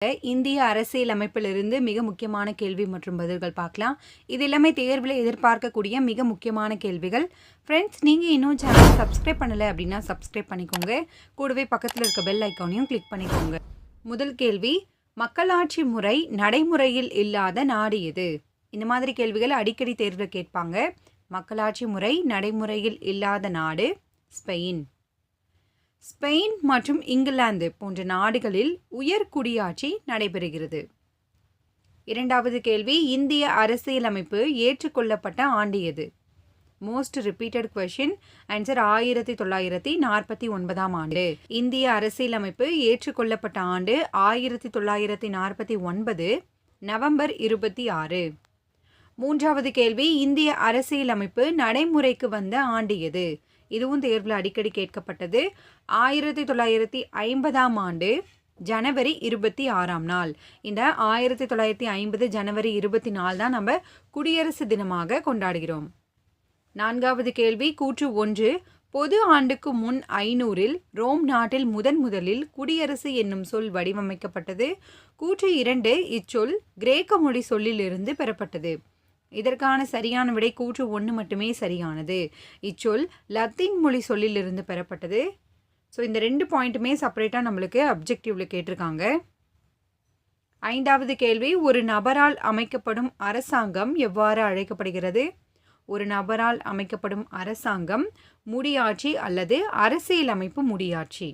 இந்திய அரசியல் அமைப்பிலிருந்து மிக முக்கியமான கேள்வி மற்றும் பதில்கள் பார்க்கலாம். இது எல்லாமே தேர்வில் எதிர்பார்க்கக்கூடிய மிக முக்கியமான கேள்விகள். ஃப்ரெண்ட்ஸ், நீங்கள் இன்னும் சேனல் சப்ஸ்கிரைப் பண்ணலை அப்படின்னா சப்ஸ்கிரைப் பண்ணிக்கோங்க. கூடவே பக்கத்தில் இருக்க பெல் ஐக்கானையும் கிளிக் பண்ணிக்கோங்க. முதல் கேள்வி, மக்களாட்சி முறை நடைமுறையில் இல்லாத நாடு எது? இந்த மாதிரி கேள்விகள் அடிக்கடி தேர்வில் கேட்பாங்க. மக்களாட்சி முறை நடைமுறையில் இல்லாத நாடு ஸ்பெயின். ஸ்பெயின் மற்றும் இங்கிலாந்து போன்ற நாடுகளில் உயர் குடியாட்சி நடைபெறுகிறது. இரண்டாவது கேள்வி, இந்திய அரசியலமைப்பு ஏற்றுக்கொள்ளப்பட்ட ஆண்டு எது? Most repeated question. ஆன்சர் 1949 ஆண்டு. இந்திய அரசியலமைப்பு ஏற்றுக்கொள்ளப்பட்ட ஆண்டு 1949 நவம்பர் 26. மூன்றாவது கேள்வி, இந்திய அரசியலமைப்பு நடைமுறைக்கு வந்த ஆண்டு எது? இதுவும் தேர்வில் அடிக்கடி கேட்கப்பட்டது. 1950 ஆண்டு ஜனவரி 26 நாள். இந்த 1950 ஜனவரி 24 தான் நம்ம குடியரசு தினமாக கொண்டாடுகிறோம். நான்காவது கேள்வி, கூற்று 1, பொது ஆண்டுக்கு முன் 500 ரோம் நாட்டில் முதலில் குடியரசு என்னும் சொல் வடிவமைக்கப்பட்டது. கூற்று 2, இச்சொல் கிரேக்க மொழி சொல்லிலிருந்து பெறப்பட்டது. இதற்கான சரியான விடை கூற்று 1 மட்டுமே சரியானது. இச்சொல் லத்தீன் மொழி சொல்லிலிருந்து பெறப்பட்டது. ஸோ இந்த 2 பாயிண்ட்டுமே செப்பரேட்டாக நம்மளுக்கு அப்ஜெக்டிவில் கேட்டிருக்காங்க. ஐந்தாவது கேள்வி, ஒரு நபரால் அமைக்கப்படும் அரசாங்கம் எவ்வாறு அழைக்கப்படுகிறது? ஒரு நபரால் அமைக்கப்படும் அரசாங்கம் முடியாட்சி அல்லது அரசியலமைப்பு முடியாட்சி.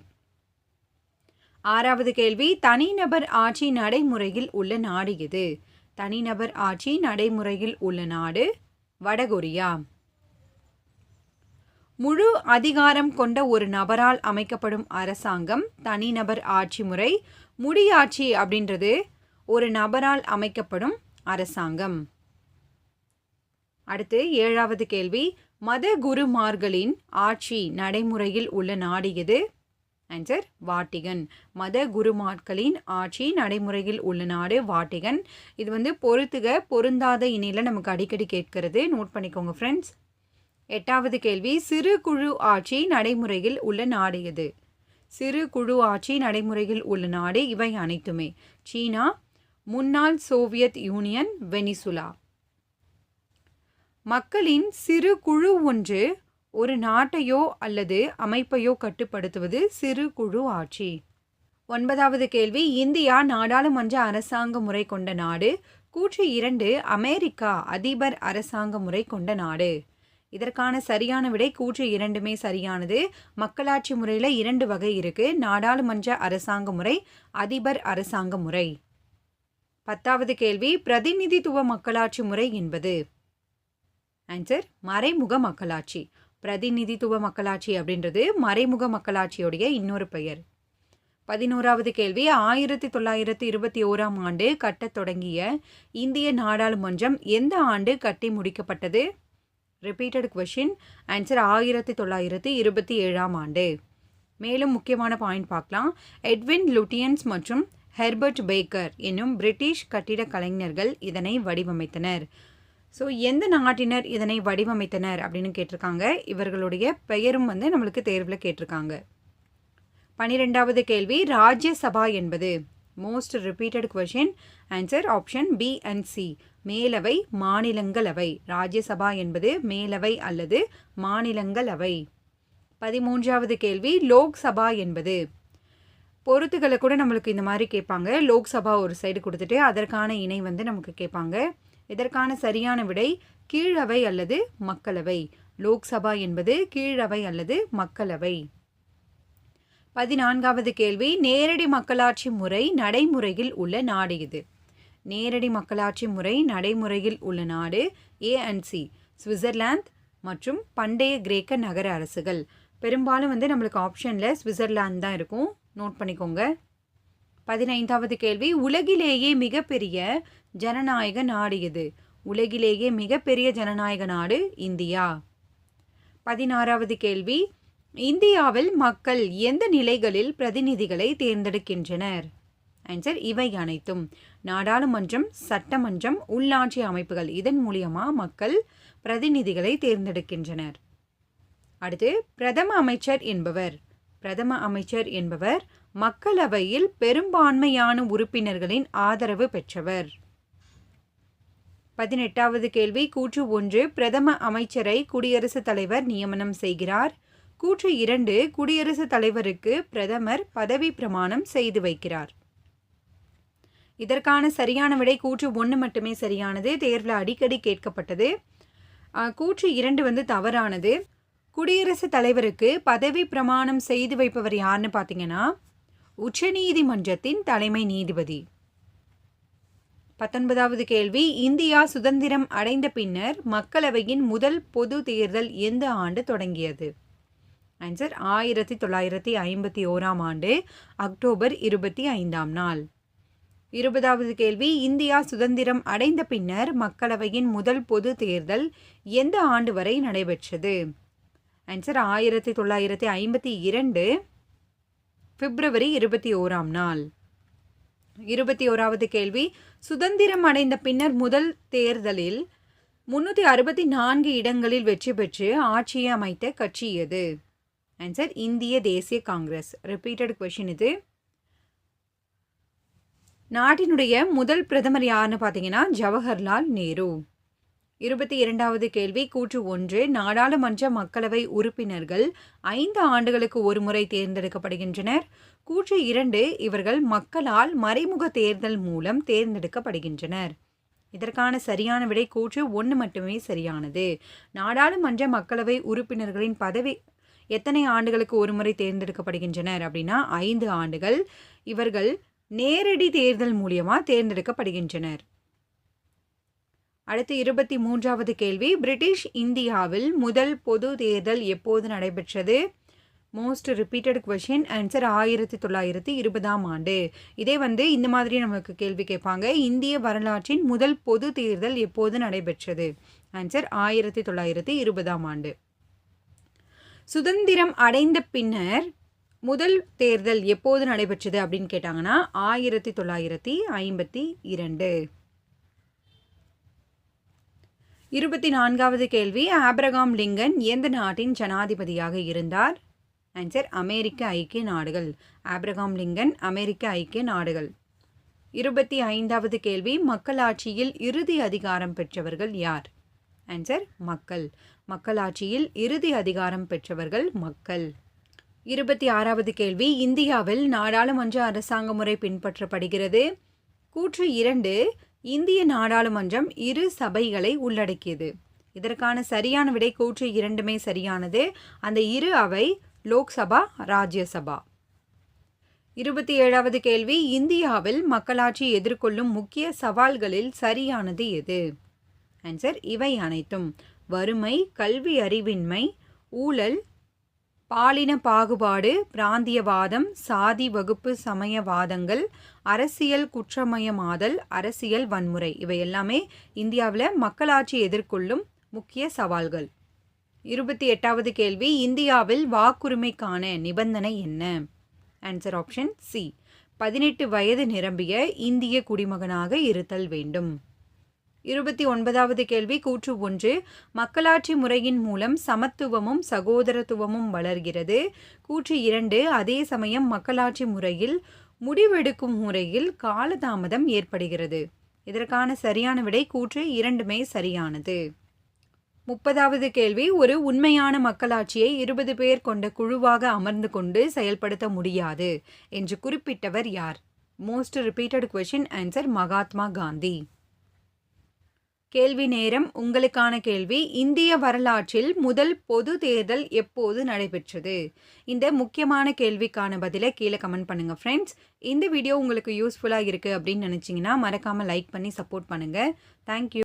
ஆறாவது கேள்வி, தனிநபர் ஆட்சி நடைமுறையில் உள்ள நாடு எது? தனிநபர் ஆட்சி நடைமுறையில் உள்ள நாடு வடகொரியா. முழு அதிகாரம் கொண்ட ஒரு நபரால் அமைக்கப்படும் அரசாங்கம் தனிநபர் ஆட்சி முறை. முடியாட்சி அப்படின்றது ஒரு நபரால் அமைக்கப்படும் அரசாங்கம். அடுத்து ஏழாவது கேள்வி, மத குருமார்களின் ஆட்சி நடைமுறையில் உள்ள நாடு எது? Answer Vatican. மத குருமார்களின் ஆட்சி நடைமுறையில் உள்ள நாடு வாட்டிகன். இது பொருத்துக பொருந்தாத இணையில் நமக்கு அடிக்கடி கேட்கிறது. நோட் பண்ணிக்கோங்க ஃப்ரெண்ட்ஸ். எட்டாவது கேள்வி, சிறு குழு ஆட்சி நடைமுறையில் உள்ள நாடு எது? சிறு குழு ஆட்சி நடைமுறையில் உள்ள நாடு இவை அனைத்துமே. சீனா, முன்னாள் சோவியத் யூனியன், வெனிசுலா. மக்களின் சிறு குழு ஒன்று ஒரு நாட்டையோ அல்லது அமைப்பையோ கட்டுப்படுத்துவது சிறு குழு ஆட்சி. ஒன்பதாவது கேள்வி, இந்தியா நாடாளுமன்ற அரசாங்க முறை கொண்ட நாடு. கூற்று 2, அமெரிக்கா அதிபர் அரசாங்க முறை கொண்ட நாடு. இதற்கான சரியான விடை கூற்று 2மே சரியானது. மக்களாட்சி முறையில் 2 வகை இருக்கு. நாடாளுமன்ற அரசாங்க முறை, அதிபர் அரசாங்க முறை. பத்தாவது கேள்வி, பிரதிநிதித்துவ மக்களாட்சி முறை என்பது? ஆன்சர் மறைமுக மக்களாட்சி. பிரதிநிதித்துவ மக்களாட்சி அப்படின்றது மறைமுக மக்களாட்சியோடைய இன்னொரு பெயர். 11வது கேள்வி, 1921 ஆண்டு கட்டத் தொடங்கிய இந்திய நாடாளுமன்றம் எந்த ஆண்டு கட்டி முடிக்கப்பட்டது? Repeated question. ஆன்சர் 1927 ஆண்டு. மேலும் முக்கியமான பாயிண்ட் பார்க்கலாம். எட்வின் லுட்டியன்ஸ் மற்றும் ஹெர்பர்ட் பேக்கர் என்னும் பிரிட்டிஷ் கட்டிட கலைஞர்கள் இதனை வடிவமைத்தனர். ஸோ எந்த நாட்டினர் இதனை வடிவமைத்தனர் அப்படின்னு கேட்டிருக்காங்க. இவர்களுடைய பெயரும் நம்மளுக்கு தேர்வில் கேட்டிருக்காங்க. 12வது கேள்வி, ராஜ்யசபா என்பது? Most repeated question. Answer option B and C, மேலவை மாநிலங்களவை. ராஜ்யசபா என்பது மேலவை அல்லது மாநிலங்களவை. 13வது கேள்வி, லோக்சபா என்பது? பொறுத்துகளை கூட நம்மளுக்கு இந்த மாதிரி கேட்பாங்க. லோக்சபா ஒரு சைடு கொடுத்துட்டு அதற்கான இணை நமக்கு கேட்பாங்க. இதற்கான சரியான விடை கீழவை அல்லது மக்களவை. லோக்சபா என்பது கீழவை அல்லது மக்களவை. 14வது கேள்வி, நேரடி மக்களாட்சி முறை நடைமுறையில் உள்ள நாடு இது? நேரடி மக்களாட்சி முறை நடைமுறையில் உள்ள நாடு ஏ அண்ட் சி, சுவிட்சர்லாந்து மற்றும் பண்டைய கிரேக்க நகர அரசுகள். பெரும்பாலும் நம்மளுக்கு ஆப்ஷனில் சுவிட்சர்லாந்து தான் இருக்கும். நோட் பண்ணிக்கோங்க. 15வது கேள்வி, உலகிலேயே மிகப்பெரிய ஜனநாயக நாடு எது? உலகிலேயே மிகப்பெரிய ஜனநாயக நாடு இந்தியா. 16வது கேள்வி, இந்தியாவில் மக்கள் எந்த நிலைகளில் பிரதிநிதிகளை தேர்ந்தெடுக்கின்றனர்? ஆன்சர் இவை அனைத்தும். நாடாளுமன்றம், சட்டமன்றம், உள்ளாட்சி அமைப்புகள். இதன் மூலியமா மக்கள் பிரதிநிதிகளை தேர்ந்தெடுக்கின்றனர். அடுத்து, பிரதம அமைச்சர் என்பவர்? பிரதம அமைச்சர் என்பவர் மக்களவையில் பெரும்பான்மையான உறுப்பினர்களின் ஆதரவு பெற்றவர். 18வது கேள்வி கூற்று 1 பிரதம அமைச்சரை குடியரசுத் தலைவர் நியமனம் செய்கிறார். கூற்று 2 குடியரசுத் தலைவருக்கு பிரதமர் பதவி பிரமாணம் செய்து வைக்கிறார். இதற்கான சரியான விடை கூற்று 1 மட்டுமே சரியானது. தேர்வில் அடிக்கடி கேட்கப்பட்டது. கூற்று 2 தவறானது. குடியரசுத் தலைவருக்கு பதவி பிரமாணம் செய்து வைப்பவர் யாருன்னு பார்த்தீங்கன்னா உச்சநீதிமன்றத்தின் தலைமை நீதிபதி. 19வது கேள்வி இந்தியா சுதந்திரம் அடைந்த பின்னர் மக்களவையின் முதல் பொது தேர்தல் எந்த ஆண்டு தொடங்கியது? ஆன்சர் 1951ஆம் ஆண்டு அக்டோபர் 25ஆம் நாள். 20வது கேள்வி இந்தியா சுதந்திரம் அடைந்த பின்னர் மக்களவையின் முதல் பொது தேர்தல் எந்த ஆண்டு வரை நடைபெற்றது? ஆன்சர் 1952 பிப்ரவரி 21ஆம் நாள். 21வது கேள்வி சுதந்திரம் அடைந்த பின்னர் முதல் தேர்தலில் 364 இடங்களில் வெற்றி பெற்று ஆட்சியை அமைத்த கட்சி எது? ஆன்சர் இந்திய தேசிய காங்கிரஸ். ரிப்பீட்டட் கொஸ்டின் இது. நாட்டினுடைய முதல் பிரதமர் யாருன்னு பார்த்தீங்கன்னா ஜவஹர்லால் நேரு. 22வது கேள்வி கூற்று 1 நாடாளுமன்ற மக்களவை உறுப்பினர்கள் 5 ஆண்டுகளுக்கு ஒரு முறை தேர்ந்தெடுக்கப்படுகின்றனர். கூற்று 2 இவர்கள் மக்களால் மறைமுக தேர்தல் மூலம் தேர்ந்தெடுக்கப்படுகின்றனர். இதற்கான சரியான விடை கூற்று 1 மட்டுமே சரியானது. நாடாளுமன்ற மக்களவை உறுப்பினர்களின் பதவி எத்தனை ஆண்டுகளுக்கு ஒரு முறை தேர்ந்தெடுக்கப்படுகின்றனர் அப்படின்னா 5 ஆண்டுகள். இவர்கள் நேரடி தேர்தல் மூலியமா தேர்ந்தெடுக்கப்படுகின்றனர். அடுத்து 23வது கேள்வி பிரிட்டிஷ் இந்தியாவில் முதல் பொது தேர்தல் எப்போது நடைபெற்றது? Most repeated question. ஆன்சர் 1920ஆம் ஆண்டு. இதே இந்த மாதிரி நமக்கு கேள்வி கேட்பாங்க. இந்திய வரலாற்றின் முதல் பொது தேர்தல் எப்போது நடைபெற்றது? ஆன்சர் 1920ஆம் ஆண்டு. சுதந்திரம் அடைந்த பின்னர் முதல் தேர்தல் எப்போது நடைபெற்றது அப்படின்னு கேட்டாங்கன்னா 1952. 24வது கேள்வி ஆப்ரகாம் லிங்கன் எந்த நாட்டின் ஜனாதிபதியாக இருந்தார்? ஆன்சர் அமெரிக்க ஐக்கிய நாடுகள். ஆப்ரகாம் லிங்கன் அமெரிக்க ஐக்கிய நாடுகள். 25வது கேள்வி மக்களாட்சியில் இறுதி அதிகாரம் பெற்றவர்கள் யார்? ஆன்சர் மக்கள். மக்களாட்சியில் இறுதி அதிகாரம் பெற்றவர்கள் மக்கள். 26வது கேள்வி இந்தியாவில் நாடாளுமன்ற அரசாங்க முறை பின்பற்றப்படுகிறது. கூற்று 2 இந்திய நாடாளுமன்றம் 2 சபைகளை உள்ளடக்கியது. இதற்கான சரியான விடை கூற்று 2மே சரியானது. அந்த 2 அவை லோக்சபா ராஜ்யசபா. 27வது கேள்வி இந்தியாவில் மக்களாட்சி எதிர்கொள்ளும் முக்கிய சவால்களில் சரியானது எது? ஆன்சர் இவை அனைத்தும். வறுமை, கல்வி அறிவின்மை, ஊழல், பாலின பாகுபாடு, பிராந்தியவாதம், சாதி வகுப்பு சமயவாதங்கள், அரசியல் குற்றமயமாதல், அரசியல் வன்முறை இவை எல்லாமே இந்தியாவில் மக்களாட்சி எதிர்கொள்ளும் முக்கிய சவால்கள். 28வது கேள்வி இந்தியாவில் வாக்குரிமைக்கான நிபந்தனை என்ன? ஆன்சர் ஆப்ஷன் சி 18 வயது நிரம்பிய இந்திய குடிமகனாக இருத்தல் வேண்டும். 29வது கேள்வி கூற்று 1 மக்களாட்சி முறையின் மூலம் சமத்துவமும் சகோதரத்துவமும் வளர்கிறது. கூற்று 2 அதே சமயம் மக்களாட்சி முறையில் முடிவெடுக்கும் முறையில் காலதாமதம் ஏற்படுகிறது. இதற்கான சரியான விடை கூற்று 2மே சரியானது. 30வது கேள்வி ஒரு உண்மையான மக்களாட்சியை 20 பேர் கொண்ட குழுவாக அமர்ந்து கொண்டு செயல்படுத்த முடியாது என்று குறிப்பிட்டவர் யார்? Most repeated question. Answer Mahatma Gandhi. கேள்வி நேரம். உங்களுக்கான கேள்வி இந்திய வரலாற்றில் முதல் பொது தேர்தல் எப்போது நடைபெற்றது? இந்த முக்கியமான கேள்விக்கான பதிலை கீழே கமெண்ட் பண்ணுங்க ஃப்ரெண்ட்ஸ். இந்த வீடியோ உங்களுக்கு யூஸ்ஃபுல்லாக இருக்குது அப்படின்னு நினச்சிங்கன்னா மறக்காமல் லைக் பண்ணி சப்போர்ட் பண்ணுங்கள். தேங்க்யூ.